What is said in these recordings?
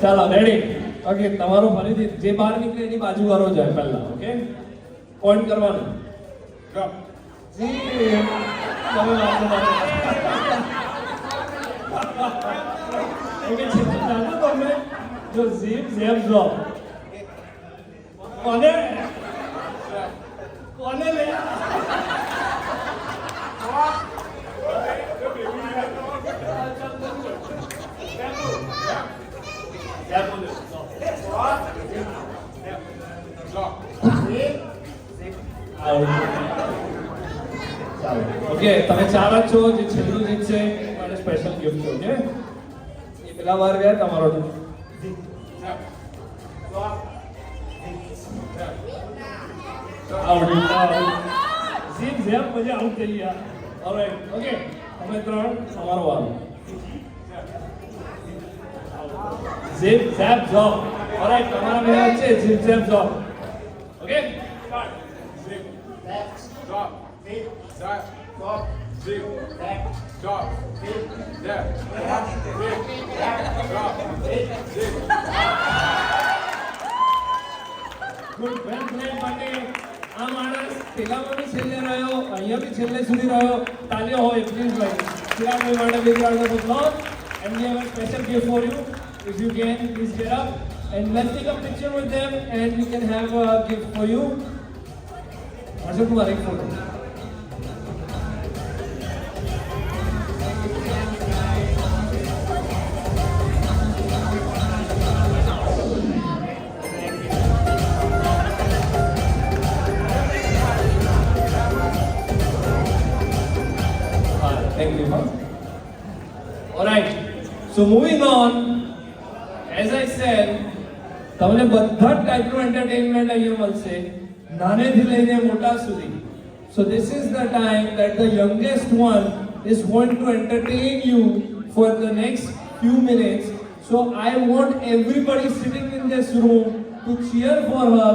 ચાલો ready. Okay, તમારું ફરીથી જે બહાર નીકળે એની બાજુ વાળો જાય પહેલા. ઓકે, પોઈન્ટ કરવાનું. જો ઝીપ ઝેપ ડ્રોપ કોને કોને લે ઓકે, તમે ચાર જ છો. જે છેલ્લું જીતશે માટે સ્પેશિયલ ગિફ્ટ છે. ઓકે, એ પેલા વાર ગયા તમારો ઝીપ ઝેપ પછી આઉટ થઈ ગયા. ઓલરાઈટ, ઓકે, તમે ત્રણ તમારો વાર. Zip zap ઝોપ. ઓલરાઈટ, તમારા બે છે zip zap zop. Okay, start. Zip zap zop. Zip zap zop. Zip zap zop. Zip zap zop. Zip good. Well played માટે આ માણસ પેલામાં બી છેલ્લે રહ્યો, અહીંયા બી છેલ્લે સુધી રહ્યો. તાલીઓ હોય પ્લીઝ ભાઈ. ચિરાગભાઈ માટે big round of applause. And we have a special gift for you. If you can, please get up and let's take a picture with them and we can have a gift for you. Arshad Kumar, एक photo. Thank you, ma'am. All right. So moving on, as I said, તમને બધા ટાઈપનું entertainment અહીંયા મળશે, નાનેથી લઈને મોટા સુધી. So this is the time that the youngest one is going to entertain you for the next few minutes. So I want everybody sitting in this room to cheer for her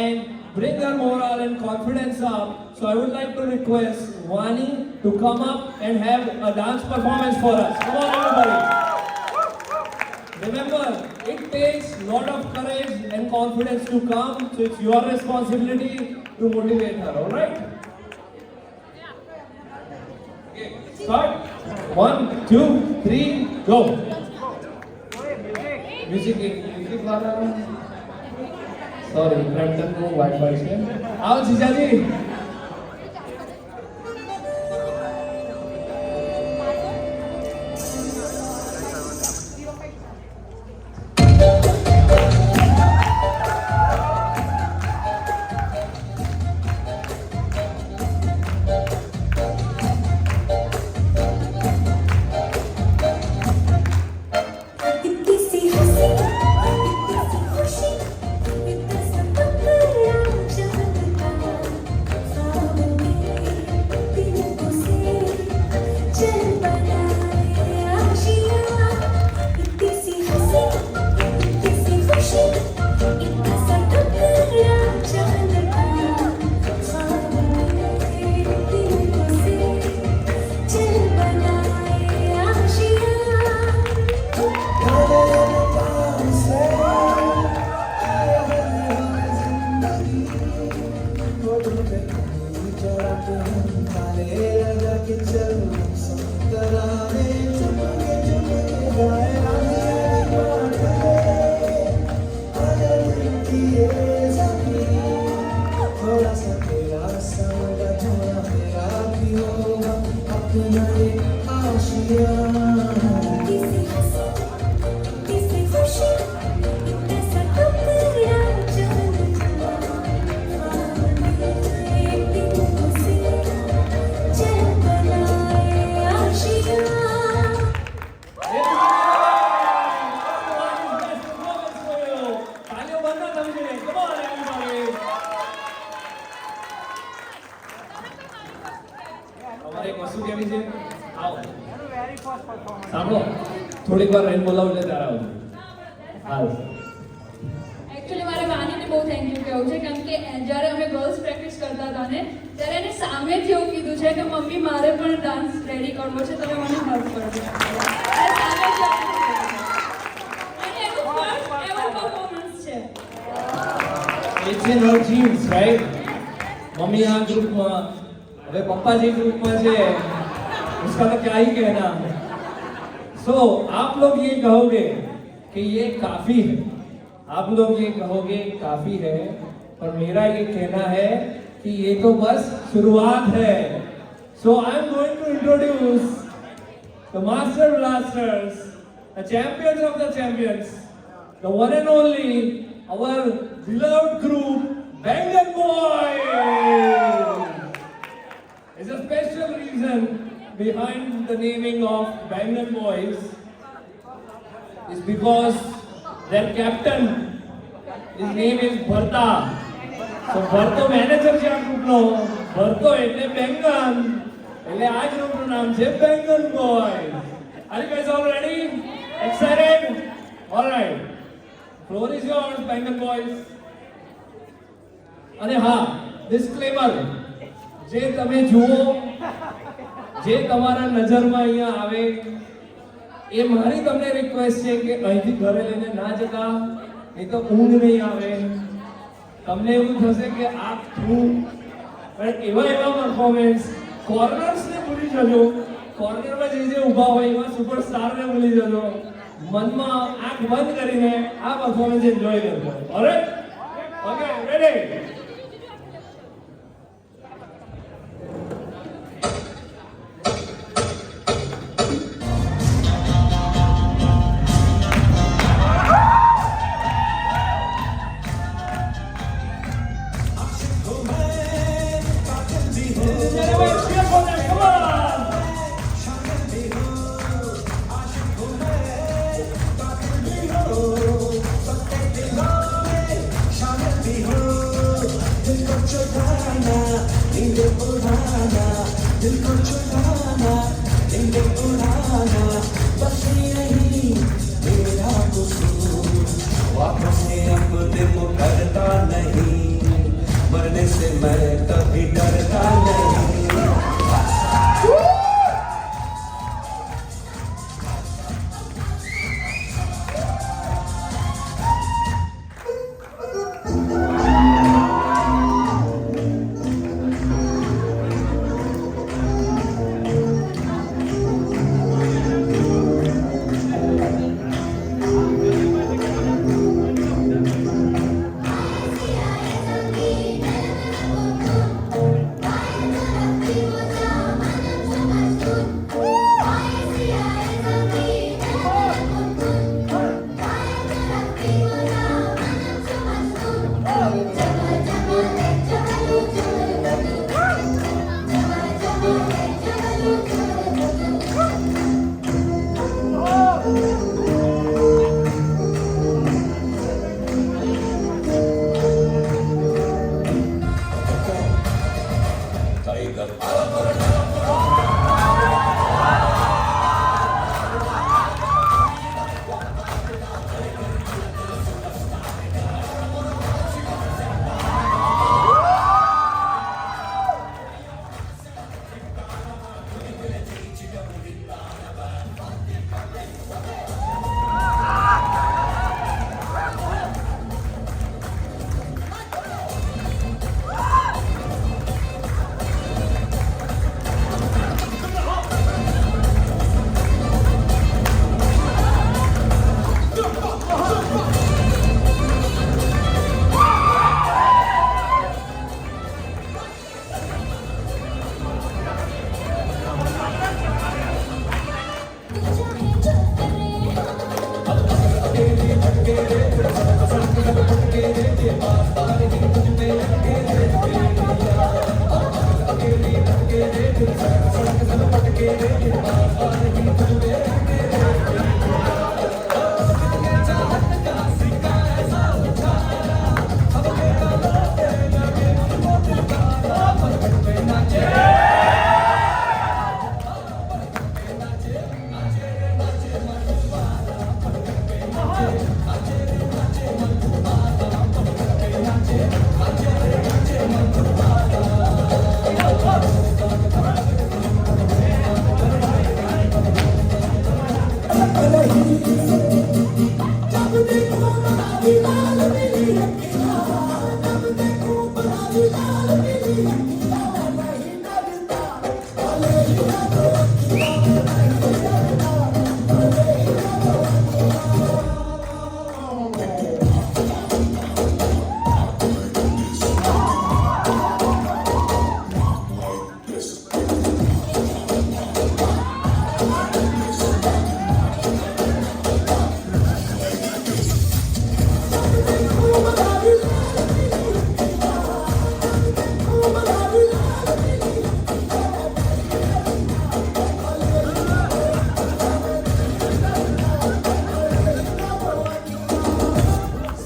and bring her morale and confidence up. So I would like to request Vani to come up and have a dance performance for us. Come on everybody. Remember, it takes a lot of courage and confidence to come, so it's your responsibility to motivate her, alright? Okay, start. 1, 2, 3, go. Music वाला. Sorry, Brampton को white boys है. आओ जीजा जी. સાંભળો થોડીક વાર રહીને બોલાવું એટલે ત્યારે આવજો. હા એકચ્યુઅલી મારે વાનીને બહુ થેન્ક યુ કહેવું છે, કેમ કે જ્યારે અમે ગર્લ્સ પ્રેક્ટિસ કરતા હતા ને ત્યારે એને સામેથી એવું કીધું છે કે મમ્મી મારે પણ ડાન્સ રેડી કરવો છે, તમે મને હેલ્પ કરજો. અને સામેથી એવું કીધું છે. અને એનું ફર્સ્ટ એવર પરફોર્મન્સ છે. It's in her genes, right? Mummy यहाँ ग्रुप में, अबे पप्पा जी ग्रुप में से, उसका तो क्या ही कहना. So आप लोग ये कहोगे कि ये काफी है, आप लोग ये कहोगे काफी है, पर मेरा ये कहना है कि ये तो बस शुरुआत है. So I'm going to introduce the Master Blasters, the champions of the champions, the one and only, our beloved group, Bangan Boys. There's a special reason behind the naming of Bangan Boys. Is because their captain, his name is Bharta. So Bharto manager છે આ ગ્રુપનો. Bharto એટલે બેંગન. એટલે આ ગ્રુપનું નામ છે Bangan Boys. Are you guys all ready? Excited? All right. Floor is yours, Bangan Boys. અને હા, disclaimer, જે તમે જુઓ, જે તમારા નજરમાં અહીંયા આવે, એ મારી તમને રિક્વેસ્ટ છે કે અહીંથી ઘરે લઈને ના જતા, નહીં તો ઊંઘ નહીં આવે. તમને એવું થશે કે આ શું, પણ એવા પરફોર્મન્સ, કોર્નર્સને ભૂલી જજો. કોર્નરમાં જે ઊભા હોય એવા સુપરસ્ટારને ભૂલી જજો. મનમાં આંખ બંધ કરીને આ પરફોર્મન્સ એન્જોય કરજો. ઓલરાઈટ? Okay, ready? मरने से मैं कभी डरता नहीं.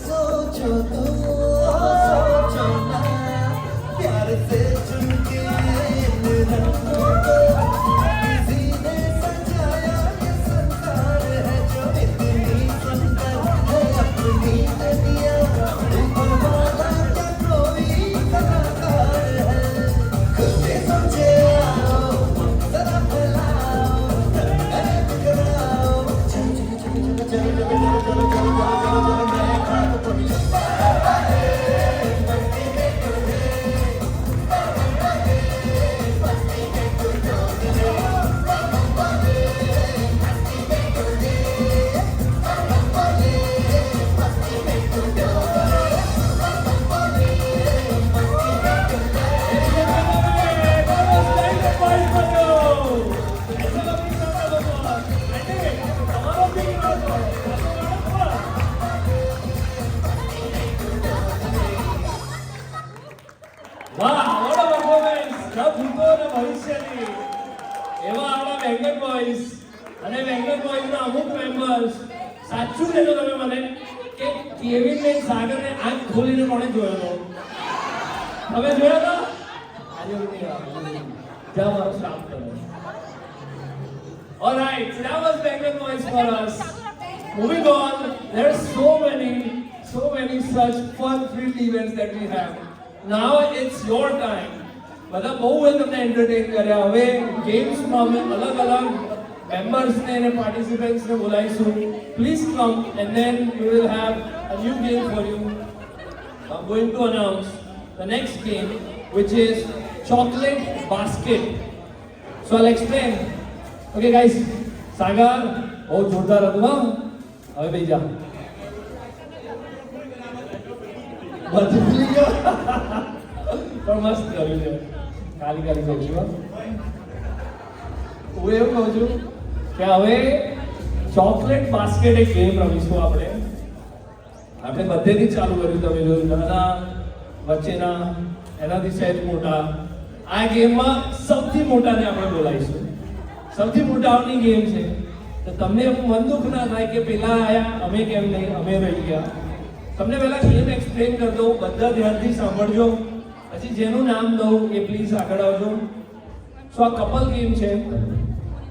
सोचो तो सोचो ना प्यार से चुनके इन रंगों को किसी ने सजाया ये संसार है जो इतनी सुंदर है अपनी दुनिया ऊपर वाला क्या कोई कलाकार है खुद समझे आओ जरा फैलाओ धड़कन कराओ चलो चलो चलो चलो चलो चलो चलो चलो चलो चलो मैं खाना पड़ी વાહ, what a performance! ન ભૂતો ન ભવિષ્યની. એવા આપણા બેંગલ બોયઝ અને બેંગલ બોયઝના અમુક મેમ્બર્સ સાચું કહેજો તમે મને કે કેવિનને સાગરને આંખ ખોલીને કોણે જોયો હતો? તમે જોયો હતો? આજે હું નહીં આવ્યો. જ્યાં મારો શ્રાપ કરો. Alright, so that was Bengal Boys for us. Moving on, there's so many such fun-filled events that we have. Now it's your time. બધા બહુ તમને એન્ટરટેન કર્યા. હવે ગેમ્સમાં અમે અલગ-અલગ મેમ્બર્સને અને પાર્ટિસિપન્ટ્સને બોલાવીશું. Please come and then we will have a new game for you. I'm going to announce the next game, which is chocolate basket. So I'll explain. Okay guys, સાગર બહુ જોરદાર હતું હા. હવે બેસી જા. બધું ભૂલી ગયો પણ મસ્ત કર્યું છે. ખાલી કહું છું હું એવું કહું છું કે હવે ચોકલેટ બાસ્કેટ એક ગેમ રમીશું આપણે બધેથી જ ચાલુ કર્યું. તમે જોયું નાના વચ્ચેના એનાથી સહેજ મોટા. આ ગેમમાં સૌથી મોટાને આપણે બોલાવીશું. સૌથી મોટાની ગેમ છે તો તમને મન દુઃખ ના થાય કે પેલા આયા અમે કેમ નહીં, અમે રહી ગયા. તમને પહેલા ગેમ એક્સપ્લેન કરી દઉં, બધા ધ્યાનથી સાંભળજો. પછી જેનું નામ દઉં એ પ્લીઝ આગળ આવજો. સો આ કપલ ગેમ છે.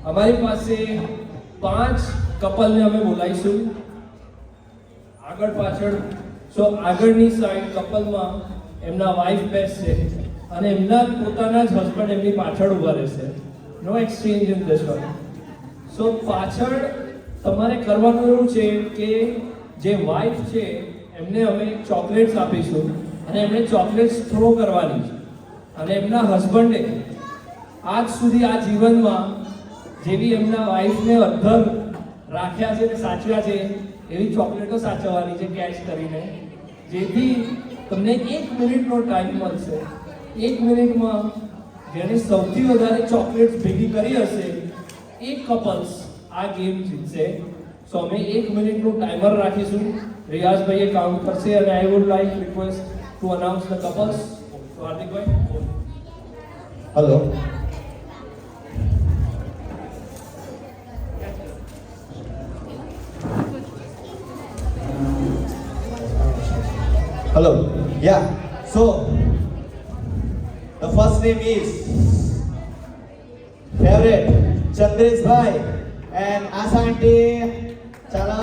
અમારી પાસે 5 કપલને અમે બોલાવીશું આગળ પાછળ. સો આગળની સાઈડ કપલમાં એમના વાઇફ બેસશે અને એમના પોતાના જ હસબન્ડ એમની પાછળ ઊભા રહેશે. નો એક્સચેન્જ ઇન ધીસ વન. સો પાછળ તમારે કરવાનું એવું છે કે જે વાઇફ છે એમને અમે ચોકલેટ્સ આપીશું અને એમને ચોકલેટ્સ થ્રો કરવાની છે. અને એમના હસબન્ડે આજ સુધી આ જીવનમાં જેવી એમના વાઇફને અધ્ધર રાખ્યા છે ને સાચવ્યા છે એવી ચોકલેટો સાચવવાની છે કેચ કરીને. જેથી તમને 1 મિનિટનો ટાઈમ મળશે. 1 મિનિટમાં જેને સૌથી વધારે ચોકલેટ્સ ભેગી કરી હશે એ કપલ્સ આ ગેમ જીતશે. સો અમે 1 મિનિટનું ટાઈમર રાખીશું. રિયાઝભાઈએ કાઉન્ટ કરશે અને I would like request two announce the couples. તો હાર્દિકભાઈ. Hello. Hello. Yeah. So the first name is favorite Chandresh Bhai and Asa Aunty. Chala.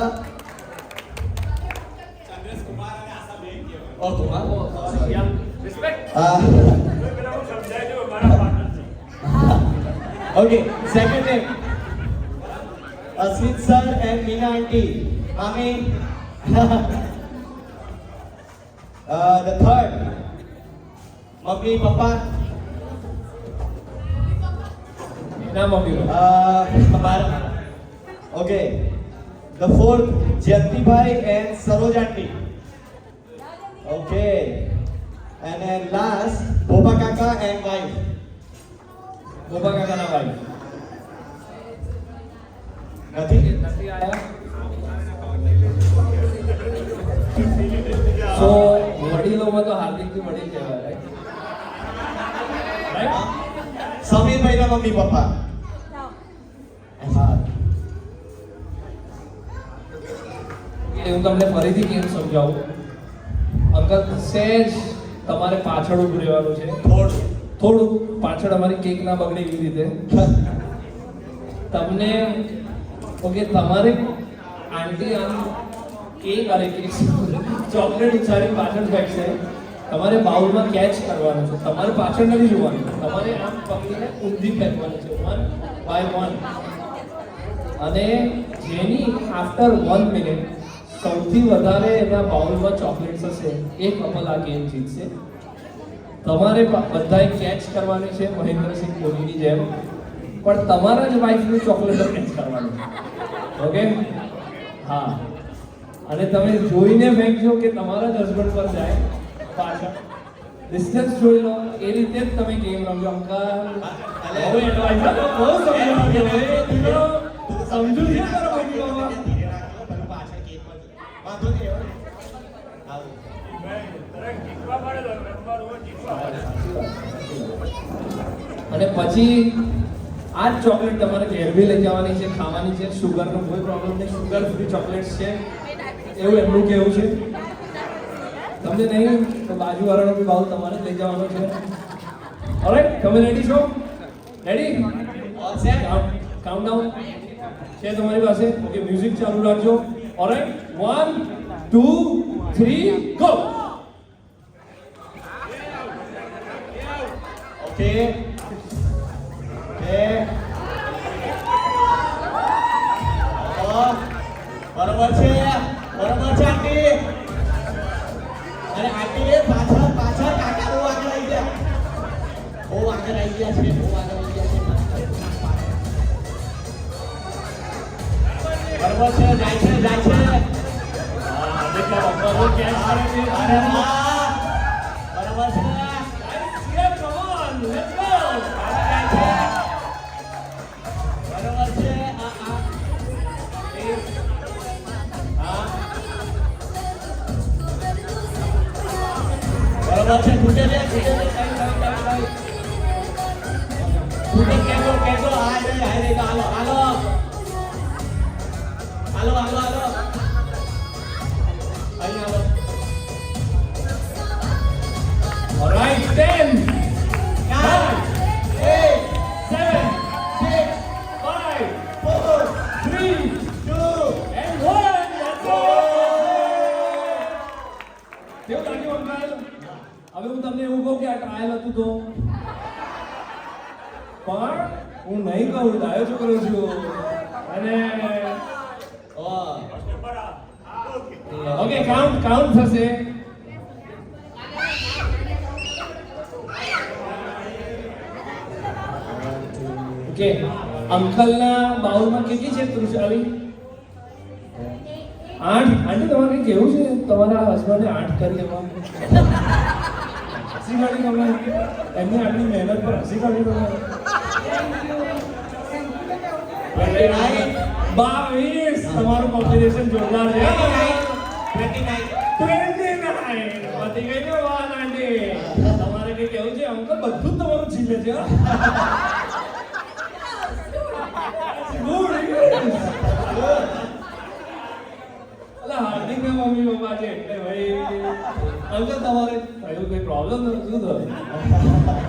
Chandresh Kumar and Asa Bhai. Oh, Kumar. Sorry. Yeah. Respect. Okay. Second name. Aswit sir and Meena Aunty. Mami. The third, Mummy, Papa. ના mummy papa. Okay. The fourth, Jyanti and Saroj aunty. Okay. And then last, Boba Kaka and wife. ગોપા કાકાના ભાઈ Nothing? નથી આયા. So વડીલોમાં તો હાર્દિકથી વડીલ કહેવાય, right? Right? સમીરભાઈના mummy papa. હા. હું તમને ફરીથી કેમ સમજાવું. અંકલ સહેજ તમારે પાછળ ઊભું રહેવાનું છે, થોડું પાછળ, અમારી કેક ના બગડે એવી રીતે. તમને ઓકે, તમારે આંટી આમ કેક અરે કેક ચોકલેટ ઉછાળી પાછળ ફેંકશે, તમારે બાઉલમાં કેચ કરવાનું છે, તમારે પાછળ નથી જોવાનું, તમારે આમ પકડીને ઊંધી ફેંકવાનું છે, 1 by 1. અને જેની આફ્ટર 1 મિનિટ સૌથી વધારે એના બાઉલમાં ચોકલેટ્સ હશે એ કપલ આ ગેમ જીતશે. તમારે બધાએ કેચ કરવાની છે મહેન્દ્રસિંહ ધોનીની જેમ, પણ તમારા જ વાઈફનું ચોકલેટ કેચ કરવાનું. ઓકે? હા. અને તમે જોઈને ફેંકજો કે તમારા જ હસબન્ડ પર જાય પાછળ. ડિસ્ટન્સ જોઈ લો, એ રીતે જ તમે ગેમ રમજો. અંકલ બહુ એડવાઇસ આપો, બહુ સમજાવજો. સમજુ છે તારા મમ્મી પપ્પા? અને પછી આ જ ચોકલેટ તમારે ઘેર બી લઈ જવાની છે, ખાવાની છે. શુગરનો કોઈ પ્રોબ્લેમ નહીં, શુગર ફ્રી ચોકલેટ્સ છે એવું એમનું કહેવું છે. તમને નહીં તો બાજુવાળાનો બી બાઉલ તમારે જ લઈ જવાનો છે. ઓલરાઈટ, તમે રેડી છો? રેડી? કાઉન્ટડાઉન છે તમારી પાસે? ઓકે, મ્યુઝિક ચાલુ રાખજો. Alright, 1 2 3 go. Okay. બરોબર છે આંટી. અરે આંટી એ પાછળ કાકા બહુ આગળ આવી ગયા છે, બહુ આગળ આવી ગયા છે. બરોબર છે, જાય છે. હા, દેખા પપ્પા વો કેચ કરે છે. અરે વાહ, બરોબર છે. Yeah, come on, let's go. બરોબર છે. બરોબર છે, છૂટે છે. છૂટે કેજો હાય રે હાલો. અહીં આવો. All right, 10, 9, 8, 7, 6, 5, 4, 3, 2, and 1. Let's go. કેવું લાગ્યું અંકલ? હવે હું તમને એવું કહું કે આ ટ્રાયલ હતું તો, પણ હું નહીં કહું, ડાયો છોકરો છું. અને ઓકે, કાઉન્ટ થશે. ઓકે, અંકલના બાઉલમાં કેટલી છે તૃષાલી? 8. આંટી તમારે કંઈ કેવું છે? તમારા હસબન્ડે 8 કરી એમાં હસી કાઢી તમે? એમની આટલી મહેનત પર હસી કાઢી તમે? 22. તમારું કોમ્બિનેશન જોરદાર છે. 29. પતી ગઈ ને વાત આંટી. તમારે કંઈ કેવું છે? અંકલ બધું જ તમારું જીવે છે. Good. અલા હાર્દિકના મમ્મી પપ્પા છે એટલે ભાઈ. અંકલ તમારે થયું કોઈ પ્રોબ્લેમ નથી? શું થયું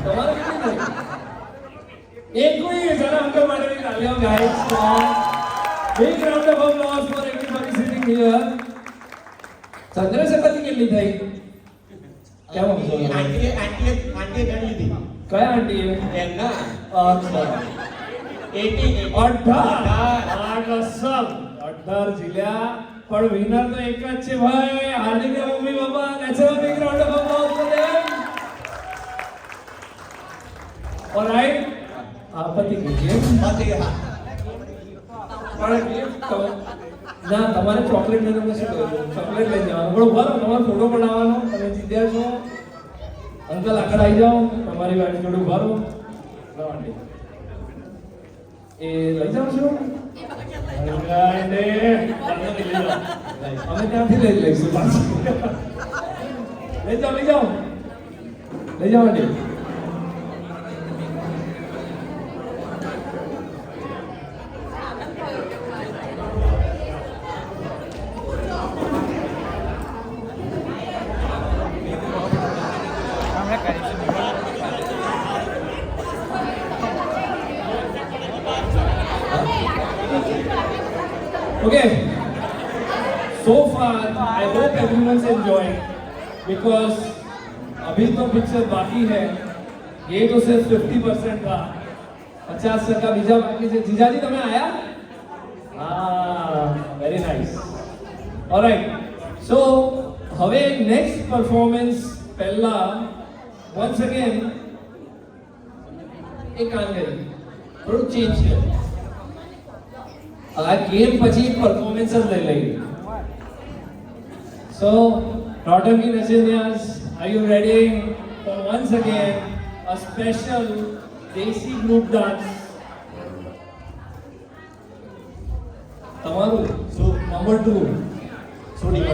તમારે? કેટલું થયું? 21. અને અંકલ માટેની તાલીઓ guys. Big round of applause for everybody sitting here. ચંદ્રશેખરની કેટલી થઈ? કેમ આંટીએ ગણી લીધી. કયા આંટી? એમના અચ્છા, 18 જીલ્યા. પણ વિનર તો એક જ છે ભાઈ, હાર્દિકના મમ્મી પપ્પા. Let's have a big round of applause for them. Alright, હા પતી ગઈ છે પતી હા પણ gift ના તમારે ચોકલેટ લઈને તમે શું કર્યું ચોકલેટ લઈ જવાનું પણ ઉભા રહો તમારો ફોટો પડાવવાનો તમે જીત્યા છો અંકલ આગળ આવી જાઓ તમારી વાઈફ જોડે ઉભા રહો એ લઈ જાઓ છો અમે ત્યાંથી લઈ લઈશું પાછું લઈ જાઓ લઈ જાઓ લઈ જાઓ આંટી Okay, so far I hope everyone's enjoying because अभी तो पिक्चर बाकी है ये तो सिर्फ 50% था 50% बीजा बाकी है जीजा जी तुम्हें आया हाँ very nice alright so હવે next performance पहला once again एक काम करें थोड़ा चेंज करें આ ગેમ પછી પરફોર્મન્સ જ લઈ લઈએ સો નોટંકી નચનિયાસ are you ready for once again a special desi group dance તમારું નંબર 2 સોની